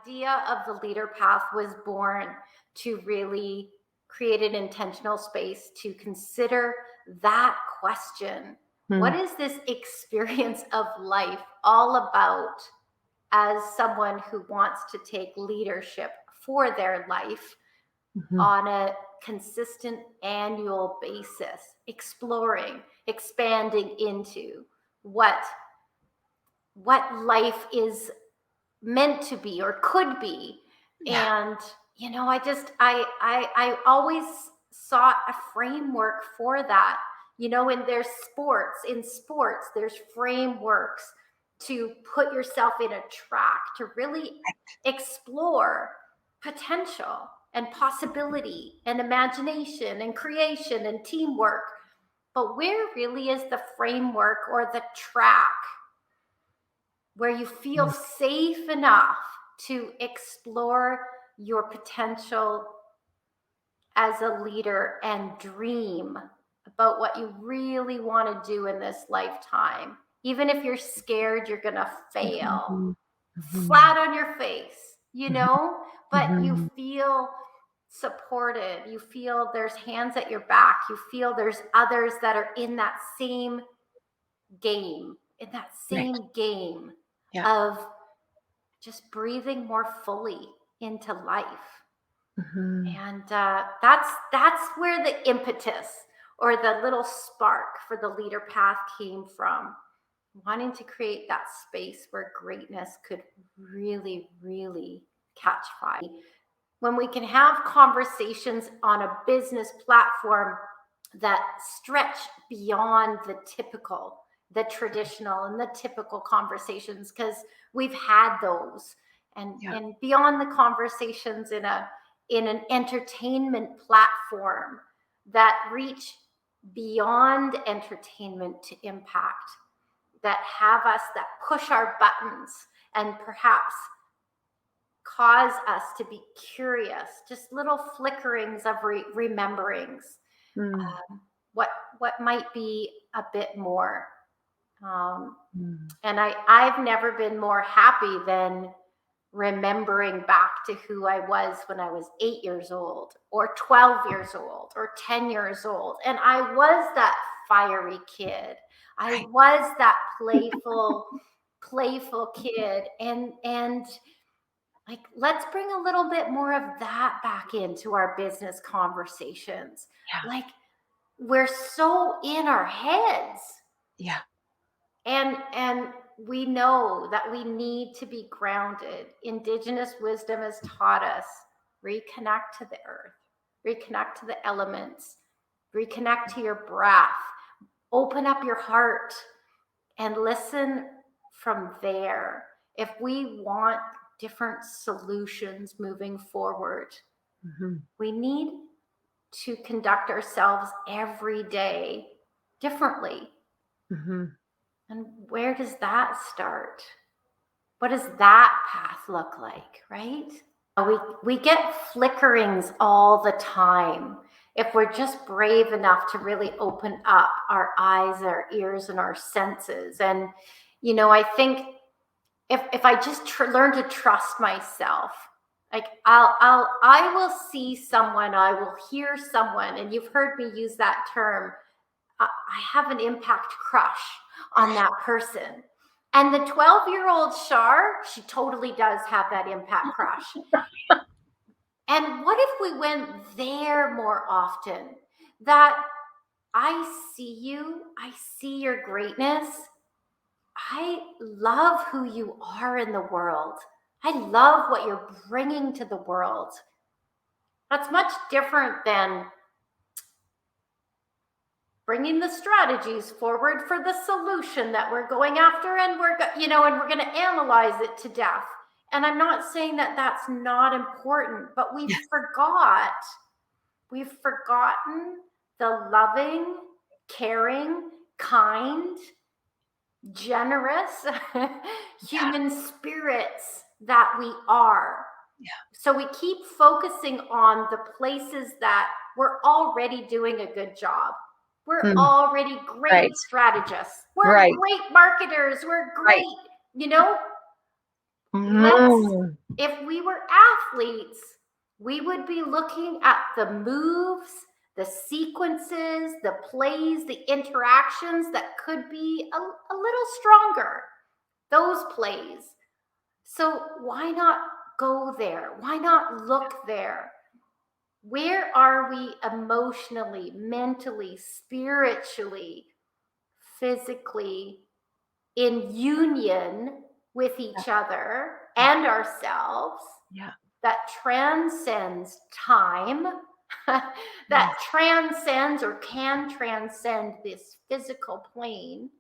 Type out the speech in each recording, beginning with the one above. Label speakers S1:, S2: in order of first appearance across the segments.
S1: idea of the leader path was born to really create an intentional space to consider that question. What is this experience of life all about as someone who wants to take leadership for their life on a consistent annual basis, exploring, expanding into what life is meant to be or could be. And I always sought a framework for that. In sports there's frameworks to put yourself in a track to really explore potential and possibility and imagination and creation and teamwork. But where really is the framework or the track where you feel safe enough to explore your potential as a leader and dream about what you really want to do in this lifetime? Even if you're scared you're going to fail, flat on your face, but you feel supported. You feel there's hands at your back. You feel there's others that are in that same game, of just breathing more fully into life. And that's where the impetus or the little spark for the leader path came from, wanting to create that space where greatness could really, really catch fire. When we can have conversations on a business platform that stretch beyond the traditional and the typical conversations, because we've had those, and beyond the conversations in an entertainment platform that reach beyond entertainment to impact, that have us, that push our buttons and perhaps cause us to be curious, just little flickerings of rememberings, what might be a bit more. And I've never been more happy than remembering back to who I was when I was 8 years old or 12 years old or 10 years old. And I was that fiery kid. I was that playful kid. And like, let's bring a little bit more of that back into our business conversations. Like, we're so in our heads. And we know that we need to be grounded. Indigenous wisdom has taught us, reconnect to the earth, reconnect to the elements, reconnect to your breath, open up your heart and listen from there. If we want different solutions moving forward, we need to conduct ourselves every day differently. And where does that start? What does that path look like, right? We get flickerings all the time if we're just brave enough to really open up our eyes, our ears, and our senses. And, I think if I just learn to trust myself, like I will see someone, I will hear someone, and you've heard me use that term. I have an impact crush on that person. And the 12-year-old Char, she totally does have that impact crush. And what if we went there more often? That I see you, I see your greatness. I love who you are in the world. I love what you're bringing to the world. That's much different than bringing the strategies forward for the solution that we're going after, and we're going to analyze it to death. And I'm not saying that that's not important, but we've forgotten the loving, caring, kind, generous human spirits that we are. So we keep focusing on the places that we're already doing a good job. We're already great strategists. We're great marketers. We're great, If we were athletes, we would be looking at the moves, the sequences, the plays, the interactions that could be a little stronger, those plays. So why not go there? Why not look there? Where are we emotionally, mentally, spiritually, physically in union with each other and ourselves?
S2: Yeah.
S1: That transcends time, that transcends or can transcend this physical plane.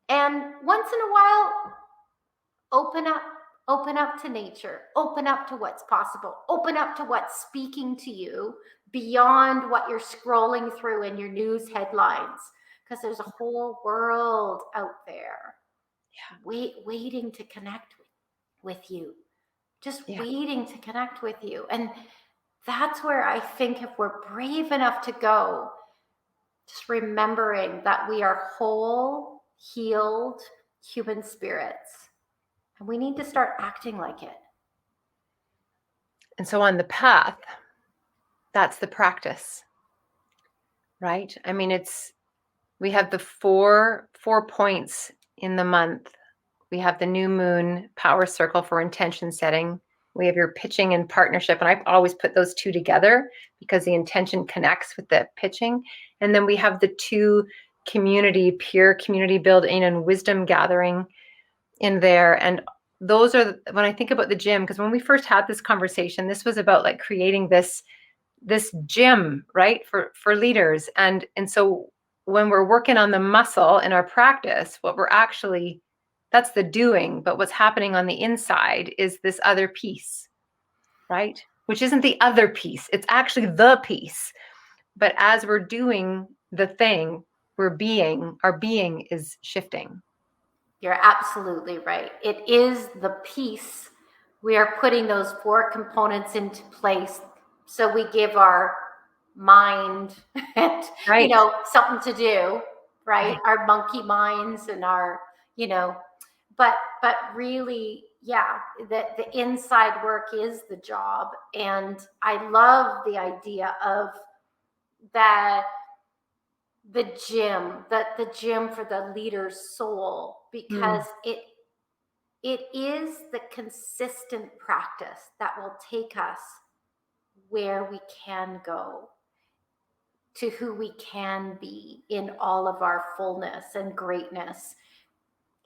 S1: And once in a while, open up to nature, open up to what's possible, open up to what's speaking to you beyond what you're scrolling through in your news headlines, because there's a whole world out there waiting to connect with you, just waiting to connect with you. And that's where I think if we're brave enough to go, just remembering that we are whole, healed human spirits, and we need to start acting like it.
S2: And so on the path, that's the practice, right? I mean, we have the four points in the month. We have the new moon power circle for intention setting. We have your pitching and partnership. And I always put those two together because the intention connects with the pitching. And then we have the two peer community building and wisdom gathering in there. And those are, when I think about the gym, because when we first had this conversation, this was about like creating this gym, right? For leaders. And so when we're working on the muscle in our practice, what we're actually, that's the doing, but what's happening on the inside is this other piece, right? Which isn't the other piece. It's actually the piece. But as we're doing the thing, our being is shifting.
S1: You're absolutely right. It is the piece. We are putting those four components into place. So we give our mind and, something to do, right? Our monkey minds and our, but really, the inside work is the job. And I love the idea of the gym for the leader's soul, because it is the consistent practice that will take us where we can go, to who we can be in all of our fullness and greatness.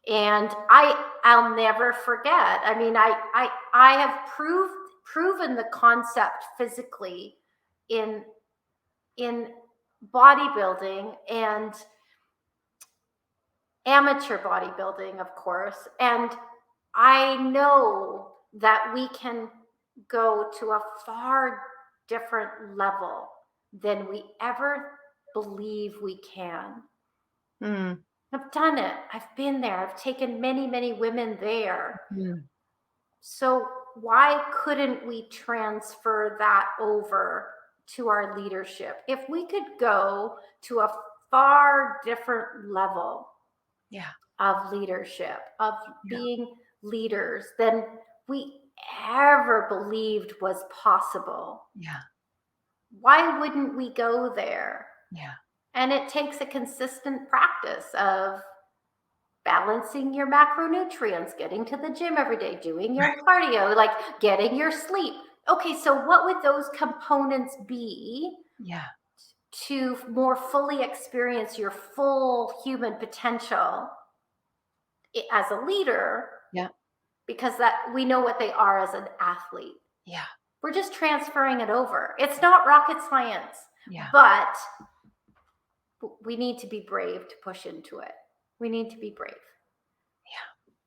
S1: And I'll never forget. I mean, I have proven the concept physically in bodybuilding and amateur bodybuilding, of course. And I know that we can go to a far different level than we ever believe we can. I've done it. I've been there. I've taken many, many women there. So why couldn't we transfer that over to our leadership? If we could go to a far different level of leadership, of being leaders than we ever believed was possible. Why wouldn't we go there? And it takes a consistent practice of balancing your macronutrients, getting to the gym every day, doing your cardio, like getting your sleep. Okay, so what would those components be to more fully experience your full human potential as a leader? Because that we know what they are as an athlete. We're just transferring it over. It's not rocket science. But we need to be brave to push into it. We need to be brave.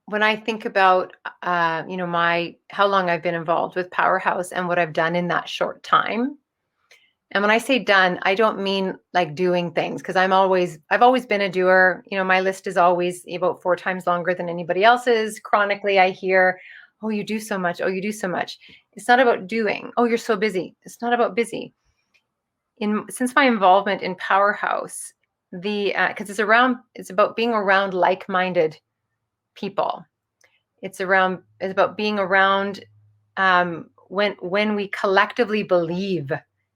S2: When I think about, how long I've been involved with Powerhouse and what I've done in that short time. And when I say done, I don't mean like doing things, because I've always been a doer. My list is always about 4 times longer than anybody else's. Chronically, I hear, oh, you do so much. Oh, you do so much. It's not about doing. Oh, you're so busy. It's not about busy. Since my involvement in Powerhouse, because it's about being around like-minded people. It's about being around when we collectively believe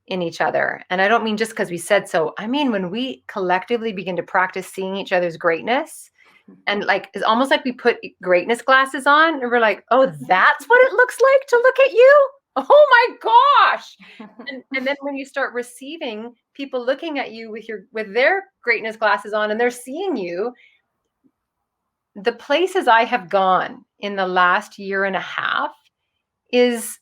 S2: in each other. And I don't mean just because we said so. I mean, when we collectively begin to practice seeing each other's greatness, and like, it's almost like we put greatness glasses on and we're like, oh, that's what it looks like to look at you. Oh my gosh. And then when you start receiving people looking at you with their greatness glasses on and they're seeing you, the places I have gone in the last year and a half is,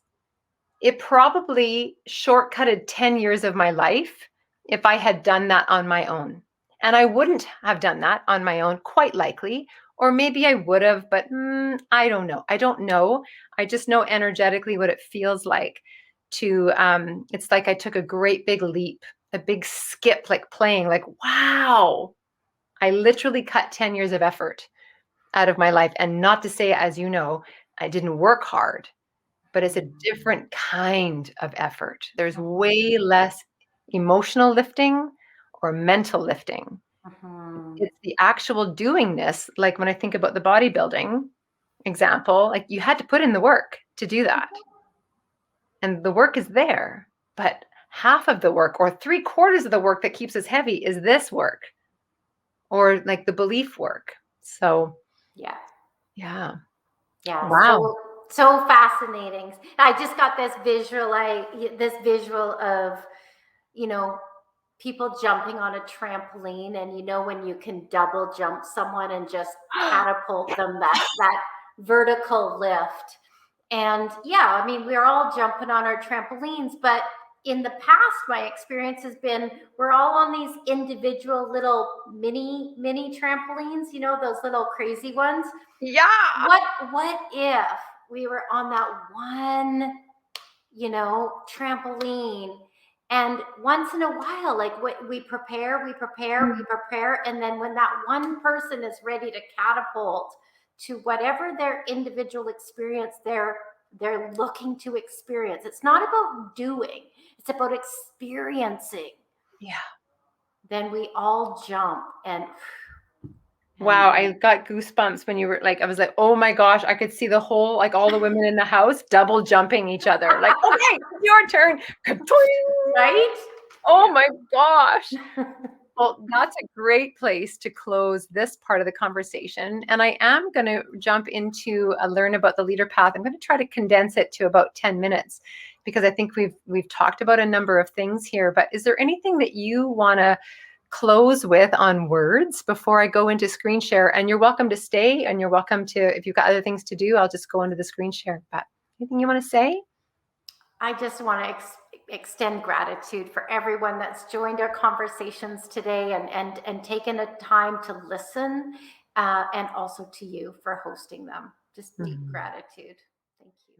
S2: it probably shortcutted 10 years of my life if I had done that on my own. And I wouldn't have done that on my own, quite likely. Or maybe I would have, but I don't know. I don't know. I just know energetically what it feels like to, it's like I took a great big leap, a big skip, like playing, like, wow, I literally cut 10 years of effort out of my life. And not to say, as you know, I didn't work hard, but it's a different kind of effort. There's way less emotional lifting or mental lifting. It's the actual doingness. Like when I think about the bodybuilding example, like you had to put in the work to do that. And the work is there, but half of the work or 3/4 of the work that keeps us heavy is this work, or like the belief work. So
S1: Yeah.
S2: yeah.
S1: Yeah.
S2: Wow.
S1: So fascinating. I just got this visual of, you know, people jumping on a trampoline, and when you can double jump someone and just catapult them, that vertical lift. And yeah, I mean, we're all jumping on our trampolines, but in the past, my experience has been we're all on these individual little mini trampolines, those little crazy ones.
S2: Yeah.
S1: What if we were on that one, trampoline, and once in a while, like we prepare, and then when that one person is ready to catapult to whatever their individual experience they're looking to experience. It's not about doing, it's about experiencing.
S2: Yeah.
S1: Then we all jump and
S2: wow, I got goosebumps when you were like, I was like, oh my gosh, I could see the whole, like all the women in the house double jumping each other. Like, okay, your turn.
S1: Right?
S2: Oh my gosh. Well, that's a great place to close this part of the conversation. And I am going to jump into learn about the leader path. I'm going to try to condense it to about 10 minutes because I think we've talked about a number of things here. But is there anything that you want to close with on words before I go into screen share? And you're welcome to stay, and you're welcome to, if you've got other things to do, I'll just go into the screen share. But anything you want to say?
S1: I just want to extend gratitude for everyone that's joined our conversations today and taken a time to listen, and also to you for hosting them. Just deep gratitude. Thank you.